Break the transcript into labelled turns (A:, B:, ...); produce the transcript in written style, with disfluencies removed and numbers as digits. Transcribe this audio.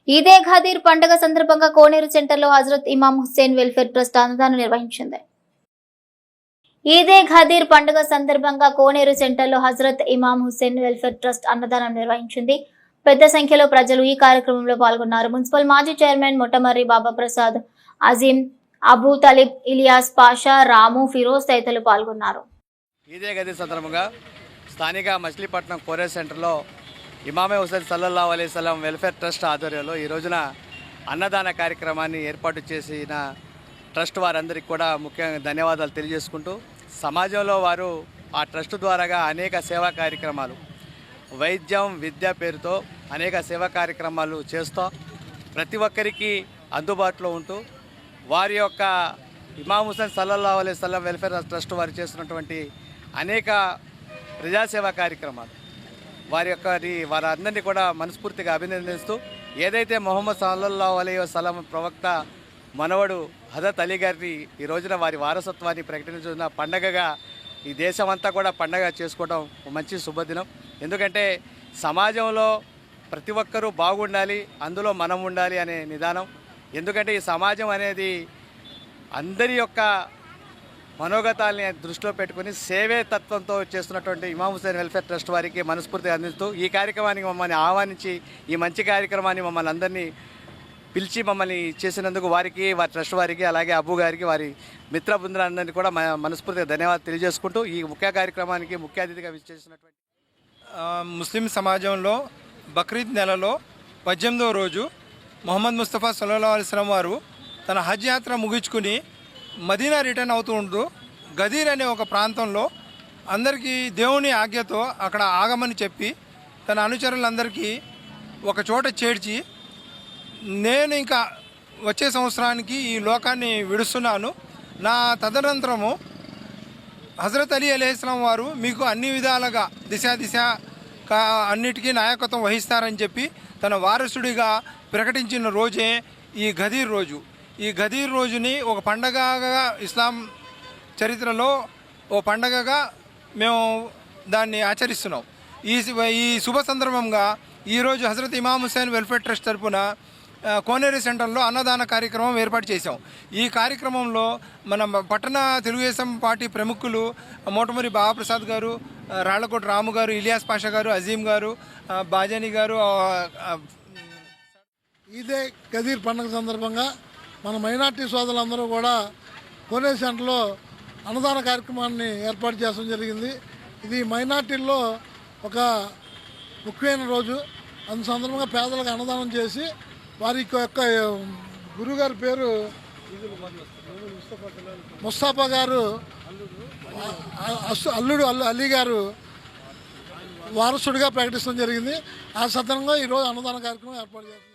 A: ఈదే ఖదీర్ పండుగ సందర్భంగా కోనేరు సెంటర్లో హజరత్ ఇమాం హుస్సేన్ వెల్ఫేర్ ట్రస్ట్ అన్నదానం నిర్వహించింది. ఈదే ఖదీర్ పండుగ సందర్భంగా కోనేరు సెంటర్లో హజరత్ ఇమాం హుస్సేన్ వెల్ఫేర్ ట్రస్ట్ అన్నదానం నిర్వహించింది. పెద్ద సంఖ్యలో ప్రజలు ఈ కార్యక్రమంలో పాల్గొన్నారు. మున్సిపల్ మాజీ చైర్మన్ మొట్టమర్రి బాబా ప్రసాద్, అజీం, అబూ తలిబ్, ఇలియాస్ పాషా, రాము, ఫిరోజ్ తదితరులు పాల్గొన్నారు.
B: ఈదే ఖదీర్ సందర్భంగా స్థానిక మచిలీపట్నం కోనేరు సెంటర్లో ఇమామే హుస్సేన్ సల్లల్లాహు అలైహి వసల్లం వెల్ఫేర్ ట్రస్ట్ ఆధ్వర్యంలో ఈ రోజున అన్నదాన కార్యక్రమాన్ని ఏర్పాటు చేసిన ట్రస్ట్ వారందరికీ కూడా ముఖ్యంగా ధన్యవాదాలు తెలియజేసుకుంటూ, సమాజంలో వారు ఆ ట్రస్ట్ ద్వారాగా అనేక సేవా కార్యక్రమాలు, వైద్యం, విద్య పేరుతో అనేక సేవా కార్యక్రమాలు చేస్తూ ప్రతి ఒక్కరికి అందుబాటులో ఉంటూ వారి యొక్క ఇమాం హుస్సేన్ సల్లల్లాహు అలైహి వసల్లం వెల్ఫేర్ ట్రస్ట్ వారు చేస్తున్నటువంటి అనేక ప్రజాసేవా కార్యక్రమాలు వారందరినీ కూడా మనస్ఫూర్తిగా అభినందిస్తూ, ఏదైతే మొహమ్మద్ సల్లల్లాహు అలైహి వసల్లం ప్రవక్త మనవడు హజరత్ అలీ గారిని ఈ రోజున వారి వారసత్వాన్ని ప్రకటించిన పండగగా ఈ దేశమంతా కూడా పండగ చేసుకోవడం మంచి శుభదినం. ఎందుకంటే సమాజంలో ప్రతి ఒక్కరూ బాగుండాలి, అందులో మనం ఉండాలి అనే నిదానం. ఎందుకంటే ఈ సమాజం అనేది అందరి యొక్క మనోగతాల్ని దృష్టిలో పెట్టుకుని సేవే తత్వంతో చేస్తున్నటువంటి ఇమాం హుస్సేన్ వెల్ఫేర్ ట్రస్ట్ వారికి మనస్ఫూర్తిగా అందిస్తూ ఈ కార్యక్రమానికి మమ్మల్ని ఆహ్వానించి ఈ మంచి కార్యక్రమాన్ని మమ్మల్ని అందరినీ పిలిచి మమ్మల్ని చేసినందుకు వారికి, వారి ట్రస్ట్ వారికి, అలాగే అబ్బు గారికి, వారి మిత్ర బృందాలందరినీ కూడా మనస్ఫూర్తిగా ధన్యవాదాలు తెలియజేసుకుంటూ ఈ ముఖ్య కార్యక్రమానికి ముఖ్య అతిథిగా విచ్చేసినటువంటి
C: ముస్లిం సమాజంలో బక్రీద్ నెలలో 18వ రోజు మొహమ్మద్ ముస్తఫా సల్లల్లాహు అలైహి వసల్లం వారు తన హజ్ యాత్ర ముగించుకుని మదీనా రిటర్న్ అవుతూ ఉంటూ గదీర్ అనే ఒక ప్రాంతంలో అందరికీ దేవుని ఆజ్ఞతో అక్కడ ఆగమని చెప్పి తన అనుచరులందరికీ ఒక చోట చేర్చి, నేను ఇంకా వచ్చే సంవత్సరానికి ఈ లోకాన్ని విడుస్తున్నాను, నా తదనంతరము హజరత్ అలీ అలైహిస్సలాం వారు మీకు అన్ని విధాలుగా దిశ అన్నిటికీ నాయకత్వం వహిస్తారని చెప్పి తన వారసుడిగా ప్రకటించిన రోజే ఈ గదీర్ రోజు. ఈ గదీర్ రోజుని ఒక పండగగా ఇస్లాం చరిత్రలో ఓ పండగగా మేము దాన్ని ఆచరిస్తున్నాం. ఈ శుభ సందర్భంగా ఈరోజు హజరత్ ఇమాం హుస్సేన్ వెల్ఫేర్ ట్రస్ట్ తరఫున కోనేరు సెంటర్లో అన్నదాన కార్యక్రమం ఏర్పాటు చేశాం. ఈ కార్యక్రమంలో మన పట్టణ తెలుగుదేశం పార్టీ ప్రముఖులు మోటమరి బాబా ప్రసాద్ గారు, రాళ్లకోట రాము గారు, ఇలియాస్ పాషా గారు, అజీం గారు, బాజాని గారు,
D: ఈదే ఖదీర్ పండుగ సందర్భంగా మన మైనార్టీ సోదరులందరూ కూడా కోనేరు సెంటర్లో అన్నదాన కార్యక్రమాన్ని ఏర్పాటు చేయడం జరిగింది. ఇది మైనార్టీల్లో ఒక ముఖ్యమైన రోజు. అందు సందర్భంగా పేదలకు అన్నదానం చేసి వారి యొక్క గురుగారి పేరు ముస్తాఫా గారు, అల్లుడు అలీ గారు వారసుడిగా ప్రకటించడం జరిగింది. ఆ సందర్భంగా ఈరోజు అన్నదాన కార్యక్రమం ఏర్పాటు చేస్తుంది.